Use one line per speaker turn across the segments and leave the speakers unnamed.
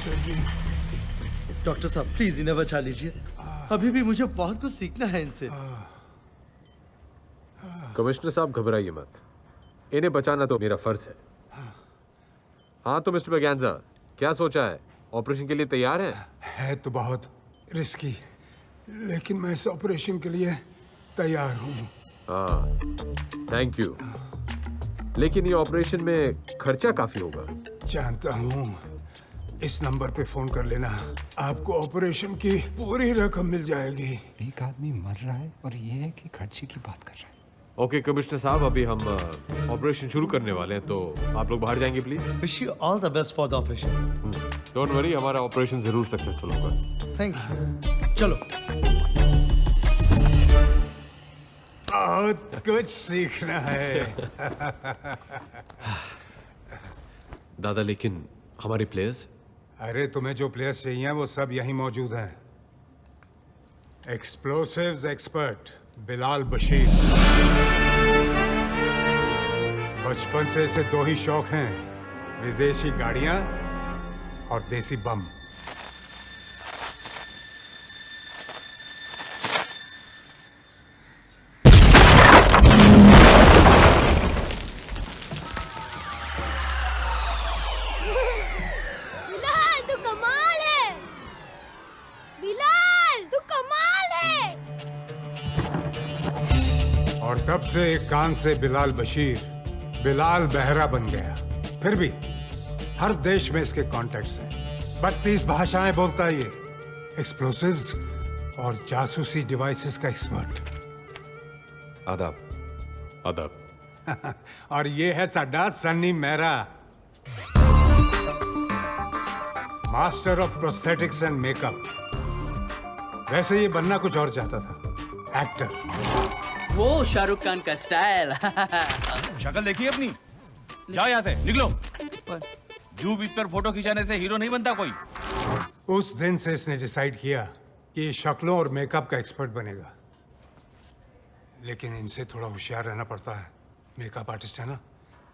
सेठ जी।
डॉक्टर साहब प्लीज इन्हें बचा लीजिए, अभी भी मुझे बहुत कुछ सीखना है इनसे।
कमिश्नर साहब घबराइए मत, इन्हें बचाना तो मेरा फर्ज है। हाँ तो मिस्टर बगैंजा, क्या सोचा है? ऑपरेशन के लिए तैयार हैं?
है तो बहुत रिस्की, लेकिन मैं इस ऑपरेशन के लिए तैयार हूँ।
हाँ थैंक यू, लेकिन ये ऑपरेशन में खर्चा काफी होगा।
जानता हूँ, इस नंबर पे फोन कर लेना, आपको ऑपरेशन की पूरी रकम मिल जाएगी।
एक आदमी मर रहा है और ये है कि खर्चे की बात कर रहा है।
ओके कमिश्नर साहब, अभी हम ऑपरेशन शुरू करने वाले हैं, तो आप लोग बाहर जाएंगे please.
Wish you all the best for the operation.
Don't worry, हमारा ऑपरेशन जरूर सक्सेसफुल होगा।
Thank you. चलो।
बहुत कुछ सीखना है।
दादा लेकिन हमारे प्लेयर्स?
अरे तुम्हें जो प्लेयर्स चाहिए वो सब यहीं मौजूद हैं। Explosives expert Bilal Bashir. बचपन से इसे दो ही शौक हैं, विदेशी गाड़ियां और देसी बम।
बिलाल तू कमाल है, बिलाल तू कमाल है।
और तब से एक कान से बिलाल बशीर बिलाल बहरा बन गया। फिर भी हर देश में इसके कॉन्टैक्ट्स हैं। 32 भाषाएं बोलता है ये। एक्सप्लोसिव्स और जासूसी डिवाइसेस का एक्सपर्ट।
आदाब।
आदाब।
और ये है साडा Sunny Mehra, master of prosthetics and makeup. वैसे ये बनना कुछ और चाहता था, एक्टर।
वो शाहरुख खान का स्टाइल।
शक्ल देखिए अपनी, जाओ यहाँ से, निकलो। जू बीच पर फोटो खिंचाने से हीरो नहीं बनता कोई।
उस दिन से इसने डिसाइड किया कि ये शक्लों और मेकअप का एक्सपर्ट बनेगा। लेकिन इनसे थोड़ा होशियार रहना पड़ता है। मेकअप आर्टिस्ट है ना,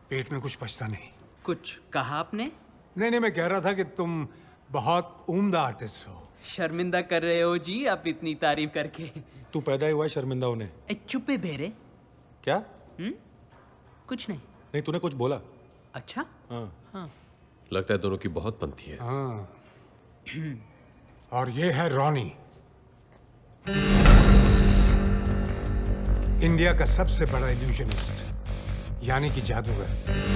पेट में कुछ बचता नहीं।
कुछ कहा आपने?
नहीं, मैं कह रहा था कि तुम बहुत उम्दा आर्टिस्ट हो।
शर्मिंदा कर रहे हो जी आप इतनी तारीफ करके।
तू पैदा ही हुआ है शर्मिंदा होने।
चुप्पे बेरे।
क्या?
कुछ नहीं।
नहीं तूने कुछ बोला।
अच्छा।
हाँ। लगता है दोनों की बहुत बनती है।
हाँ। और ये है रॉनी, इंडिया का सबसे बड़ा इल्यूजनिस्ट, यानी कि जादूगर।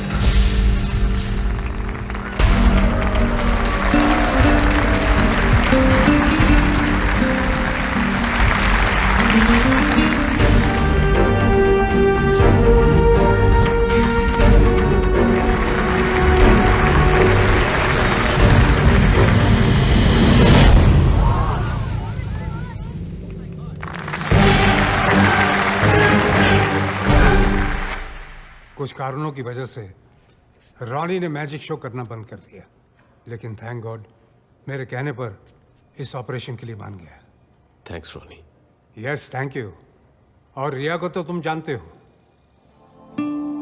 कुछ कारणों की वजह से रॉनी ने मैजिक शो करना बंद कर दिया, लेकिन थैंक गॉड मेरे कहने पर इस ऑपरेशन के लिए मान गया।
Thanks Ronnie.
Yes thank you. और रिया को तो तुम जानते हो,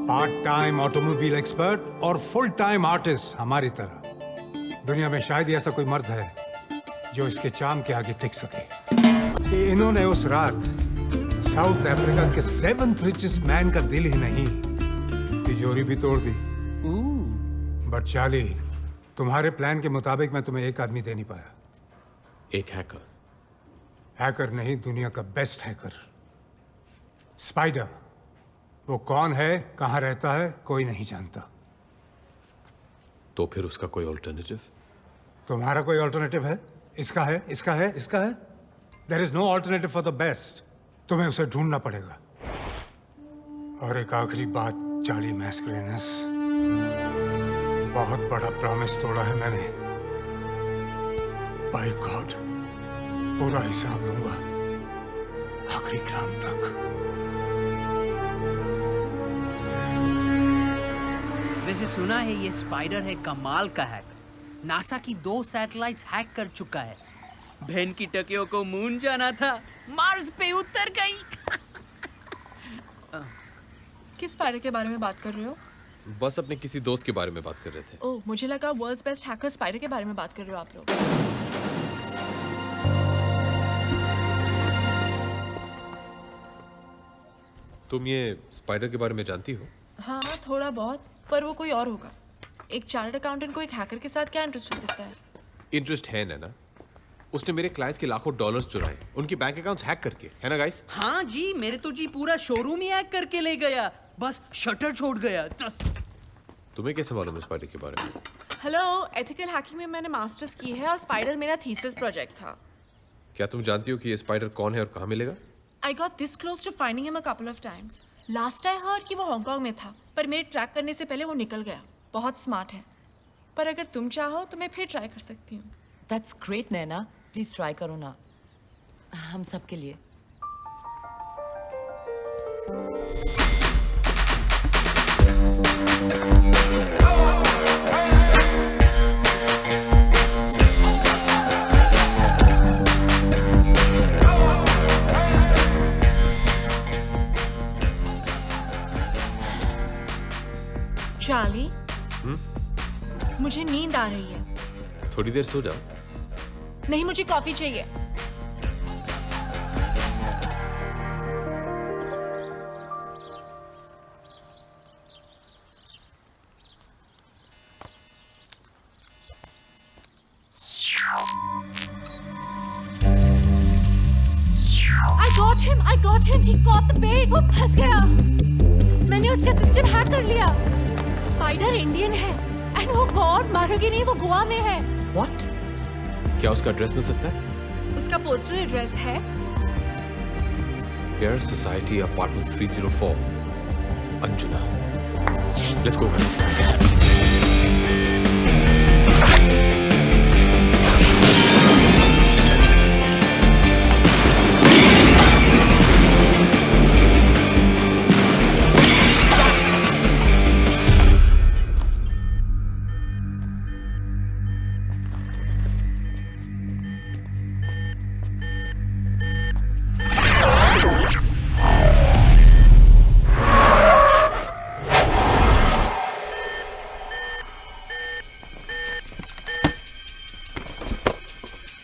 पार्ट टाइम ऑटोमोबाइल एक्सपर्ट और फुल टाइम आर्टिस्ट हमारी तरह। दुनिया में शायद ही ऐसा कोई मर्द है जो इसके चाम के आगे टिक सके। इन्होंने उस रात साउथ अफ्रीका के 7th richest मैन का दिल ही नहीं, तिजोरी भी तोड़ दी। बट चार्ली, तुम्हारे प्लान के मुताबिक मैं तुम्हें एक आदमी दे नहीं पाया।
एक हैकर?
हैकर नहीं, दुनिया का बेस्ट हैकर, स्पाइडर। वो कौन है, कहां रहता है, कोई नहीं जानता।
तो फिर उसका कोई ऑल्टरनेटिव?
तुम्हारा कोई ऑल्टरनेटिव है? इसका है, इसका है, इसका है। There is no alternative for the best. तुम्हें उसे ढूंढना पड़ेगा। और एक आखिरी बात चार्ली मैस्करेनस, बहुत बड़ा प्रॉमिस तोड़ा है मैंने। बाय गॉड पूरा हिसाब लूंगा, आखिरी ग्राम तक।
वैसे सुना है ये स्पाइडर है कमाल का हैकर। नासा की 2 सैटेलाइट्स हैक कर चुका है। बहन की टकियों को मून जाना था, मार्स पे उतर गई।
किस स्पाइडर के बारे में बात कर रहे हो?
बस अपने किसी दोस्त के बारे में बात कर रहे थे।
ओह, मुझे लगा वर्ल्ड्स बेस्ट हैकर स्पाइडर के बारे में बात कर रहे हो आप लोग।
तुम ये स्पाइडर के बारे में जानती हो?
हाँ, थोड़ा बहुत, पर वो कोई और होगा। एक चार्टर्ड अकाउंटेंट को एक हैकर के साथ क्या इंटरेस्ट हो सकता है?
इंटरेस्ट है ना? उसने मेरे क्लाइंट्स के लाखों डॉलर्स चुराए, उनकी बैंक अकाउंट्स हैक करके, है ना गाइस?
हाँ जी, मेरे तो जी पूरा शोरूम ही हैक करके ले गया, बस शटर छोड़ गया।
तुम्हें कैसे मालूम है स्पाइडर के बारे में?
हेलो, एथिकल हैकिंग में मैंने मास्टर्स की है और स्पाइडर मेरा थीसिस प्रोजेक्ट था।
क्या तुम जानती हो कि ये स्पाइडर कौन है और कहाँ मिलेगा?
I got this close to finding him a couple of times. Last I heard कि वो हांगकांग में था, पर मेरे ट्रैक करने से पहले वो निकल गया। बहुत स्मार्ट है, पर अगर तुम चाहो तो मैं फिर ट्राई कर सकती हूँ।
That's great, Naina. Please try करो ना, हम सब के लिए।
चार्ली, मुझे नींद आ रही है।
थोड़ी देर सो जाओ।
नहीं, मुझे कॉफी चाहिए। I got him. He caught the bait. वो फंस गया। मैंने उसका सिस्टम हैक कर लिया। स्पाइडर इंडियन है। एंड oh गॉड, मारोगे नहीं, वो गोवा में है।
What?
क्या उसका एड्रेस मिल सकता है?
उसका पोस्टल एड्रेस है
pair society apartment 304 Anjuna. Let's go guys.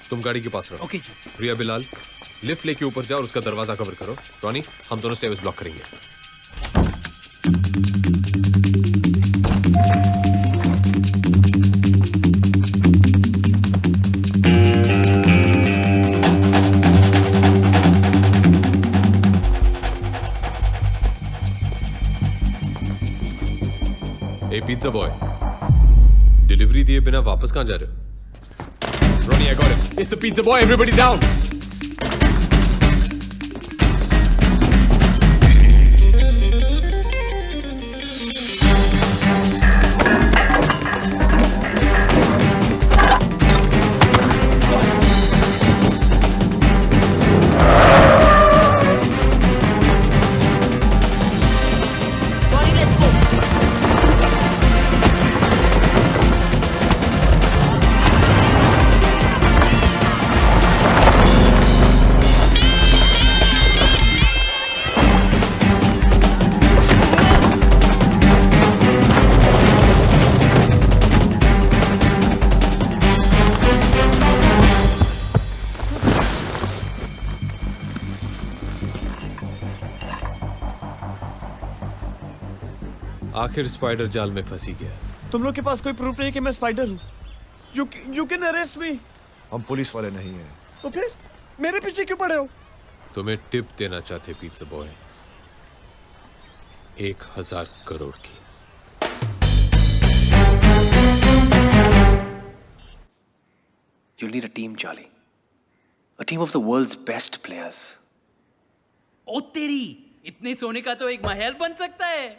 तुम गाड़ी के पास रहो।
ओके।
रिया बिलाल, लिफ्ट लेके ऊपर जाओ और उसका दरवाजा कवर करो। रॉनी, हम दोनों स्टेयर्स ब्लॉक करेंगे। ए पिज्जा बॉय, डिलीवरी दिए बिना वापस कहां जा रहे हो? Ronnie, I got him. It's the pizza boy. Everybody down.
Ronnie, let's go.
आखिर स्पाइडर जाल में फंसी गया।
तुम लोग के पास कोई प्रूफ नहीं कि मैं स्पाइडर हूँ? You can arrest me.
हम पुलिस वाले नहीं हैं।
तो फिर मेरे पीछे क्यों पड़े हो?
तुम्हें टिप देना चाहते पिज्जा बॉय, 1000 करोड़ की।
You'll need a team, Charlie. A team of the world's best players.
ओ तेरी, इतने सोने का तो एक महल बन सकता है।